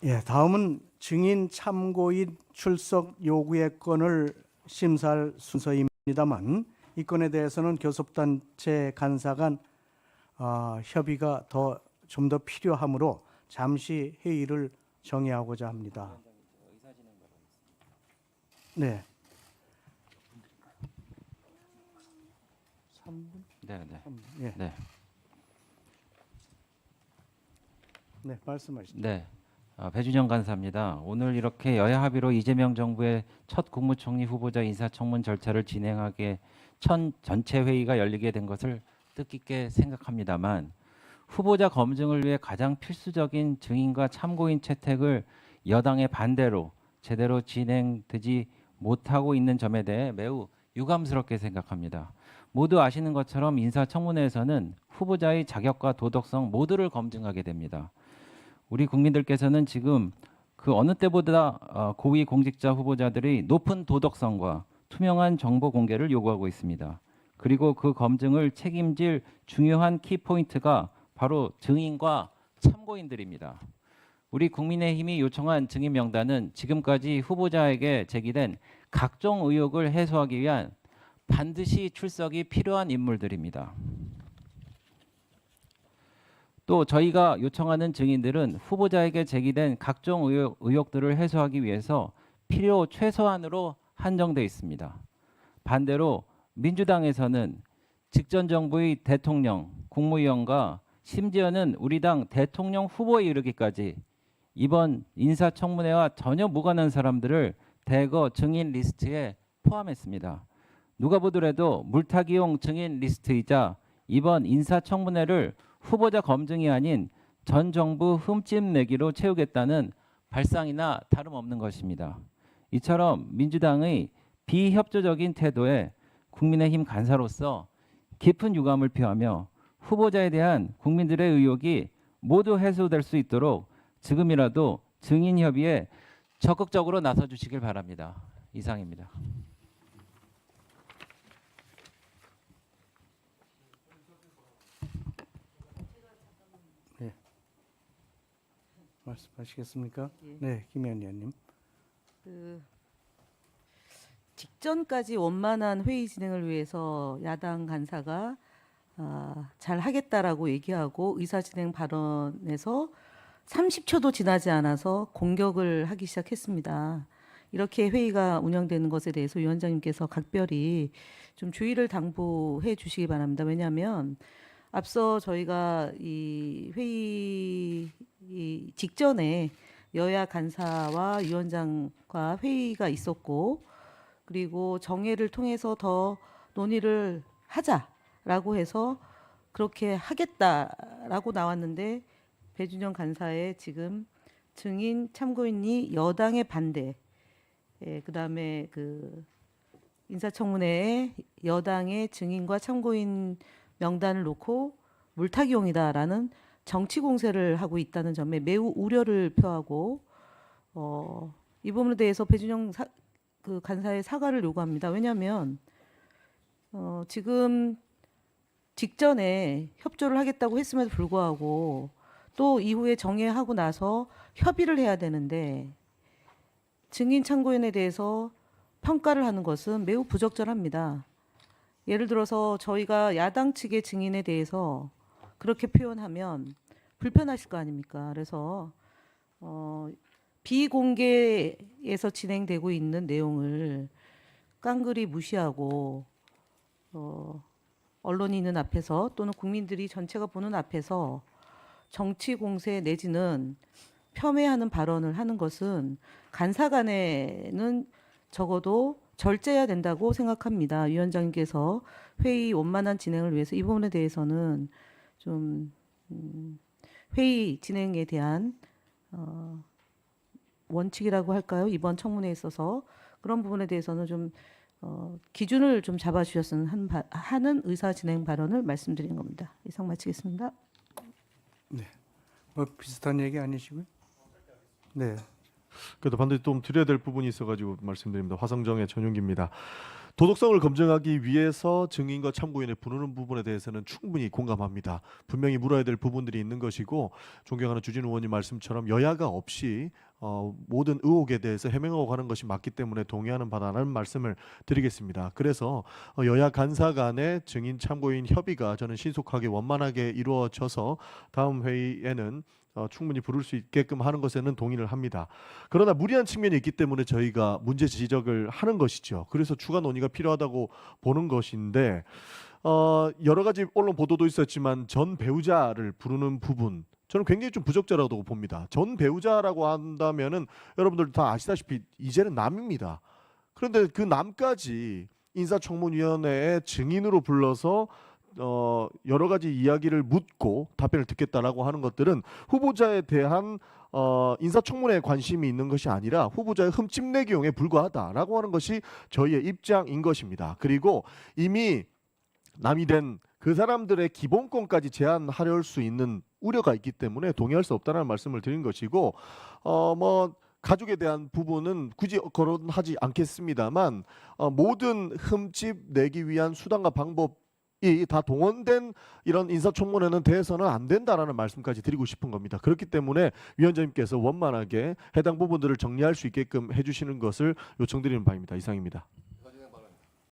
예, 다음은 증인 참고인 출석 요구의 건을 심사할 순서입니다만 이 건에 대해서는 교섭단체 간사 간 협의가 좀 더 필요하므로 잠시 회의를 정회하고자 합니다. 네. 3분? 네. 예. 네. 네, 말씀하시죠. 네. 배준영 간사입니다. 오늘 이렇게 여야 합의로 이재명 정부의 첫 국무총리 후보자 인사청문 절차를 진행하게 전체 회의가 열리게 된 것을 뜻깊게 생각합니다만 후보자 검증을 위해 가장 필수적인 증인과 참고인 채택을 여당의 반대로 제대로 진행되지 못하고 있는 점에 대해 매우 유감스럽게 생각합니다. 모두 아시는 것처럼 인사청문회에서는 후보자의 자격과 도덕성 모두를 검증하게 됩니다. 우리 국민들께서는 지금 그 어느 때보다 고위 공직자 후보자들이 높은 도덕성과 투명한 정보 공개를 요구하고 있습니다. 그리고 그 검증을 책임질 중요한 키포인트가 바로 증인과 참고인들입니다. 우리 국민의힘이 요청한 증인 명단은 지금까지 후보자에게 제기된 각종 의혹을 해소하기 위한 반드시 출석이 필요한 인물들입니다. 또 저희가 요청하는 증인들은 후보자에게 제기된 각종 의혹들을 해소하기 위해서 필요 최소한으로 한정돼 있습니다. 반대로 민주당에서는 직전 정부의 대통령, 국무위원과 심지어는 우리 당 대통령 후보에 이르기까지 이번 인사청문회와 전혀 무관한 사람들을 대거 증인 리스트에 포함했습니다. 누가 보더라도 물타기용 증인 리스트이자 이번 인사청문회를 후보자 검증이 아닌 전 정부 흠집내기로 채우겠다는 발상이나 다름없는 것입니다. 이처럼 민주당의 비협조적인 태도에 국민의힘 간사로서 깊은 유감을 표하며 후보자에 대한 국민들의 의혹이 모두 해소될 수 있도록 지금이라도 증인 협의에 적극적으로 나서 주시길 바랍니다. 이상입니다. 말씀하시겠습니까? 예. 네, 김현 의원님. 직전까지 원만한 회의 진행을 위해서 야당 간사가 잘 하겠다라고 얘기하고 의사진행 발언에서 30초도 지나지 않아서 공격을 하기 시작했습니다. 이렇게 회의가 운영되는 것에 대해서 위원장님께서 각별히 좀 주의를 당부해 주시기 바랍니다. 왜냐하면 앞서 저희가 이 회의 직전에 여야 간사와 위원장과 회의가 있었고 그리고 정회를 통해서 더 논의를 하자라고 해서 그렇게 하겠다라고 나왔는데 배준영 간사의 지금 증인 참고인이 여당의 반대, 그다음에 그 인사청문회에 여당의 증인과 참고인 명단을 놓고 물타기용이다라는 정치 공세를 하고 있다는 점에 매우 우려를 표하고 이 부분에 대해서 배준영 그 간사의 사과를 요구합니다. 왜냐하면 지금 직전에 협조를 하겠다고 했음에도 불구하고 또 이후에 정회하고 나서 협의를 해야 되는데 증인 참고인에 대해서 평가를 하는 것은 매우 부적절합니다. 예를 들어서 저희가 야당 측의 증인에 대해서 그렇게 표현하면 불편하실 거 아닙니까? 그래서 비공개에서 진행되고 있는 내용을 깡그리 무시하고 언론이 있는 앞에서 또는 국민들이 전체가 보는 앞에서 정치 공세 내지는 폄훼하는 발언을 하는 것은 간사 간에는 적어도 절제해야 된다고 생각합니다. 위원장님께서 회의 원만한 진행을 위해서 이 부분에 대해서는 좀 회의 진행에 대한 원칙이라고 할까요? 이번 청문회에 있어서 그런 부분에 대해서는 좀 기준을 좀 잡아주셨으면 하는 의사 진행 발언을 말씀드린 겁니다. 이상 마치겠습니다. 네. 뭐 비슷한 얘기 아니시고요? 네. 그래도 반드시 좀 드려야 될 부분이 있어가지고 말씀드립니다. 화성정의 전용기입니다. 도덕성을 검증하기 위해서 증인과 참고인의 부르는 부분에 대해서는 충분히 공감합니다. 분명히 물어야 될 부분들이 있는 것이고 존경하는 주진 의원님 말씀처럼 여야가 없이 모든 의혹에 대해서 해명하고 가는 것이 맞기 때문에 동의하는 바다라는 말씀을 드리겠습니다. 그래서 여야 간사 간의 증인 참고인 협의가 저는 신속하게 원만하게 이루어져서 다음 회의에는 충분히 부를 수 있게끔 하는 것에는 동의를 합니다. 그러나 무리한 측면이 있기 때문에 저희가 문제 지적을 하는 것이죠. 그래서 추가 논의가 필요하다고 보는 것인데 여러 가지 언론 보도도 있었지만 전 배우자를 부르는 부분 저는 굉장히 좀 부적절하다고 봅니다. 전 배우자라고 한다면은 여러분들 다 아시다시피 이제는 남입니다. 그런데 그 남까지 인사청문위원회의 증인으로 불러서 여러 가지 이야기를 묻고 답변을 듣겠다라고 하는 것들은 후보자에 대한 인사청문회에 관심이 있는 것이 아니라 후보자의 흠집내기용에 불과하다라고 하는 것이 저희의 입장인 것입니다. 그리고 이미 남이 된 그 사람들의 기본권까지 제한하려 할 수 있는 우려가 있기 때문에 동의할 수 없다는 말씀을 드린 것이고 뭐 가족에 대한 부분은 굳이 거론하지 않겠습니다만 모든 흠집 내기 위한 수단과 방법이 다 동원된 이런 인사청문회는 돼서는 안 된다라는 말씀까지 드리고 싶은 겁니다. 그렇기 때문에 위원장님께서 원만하게 해당 부분들을 정리할 수 있게끔 해주시는 것을 요청드리는 바입니다. 이상입니다.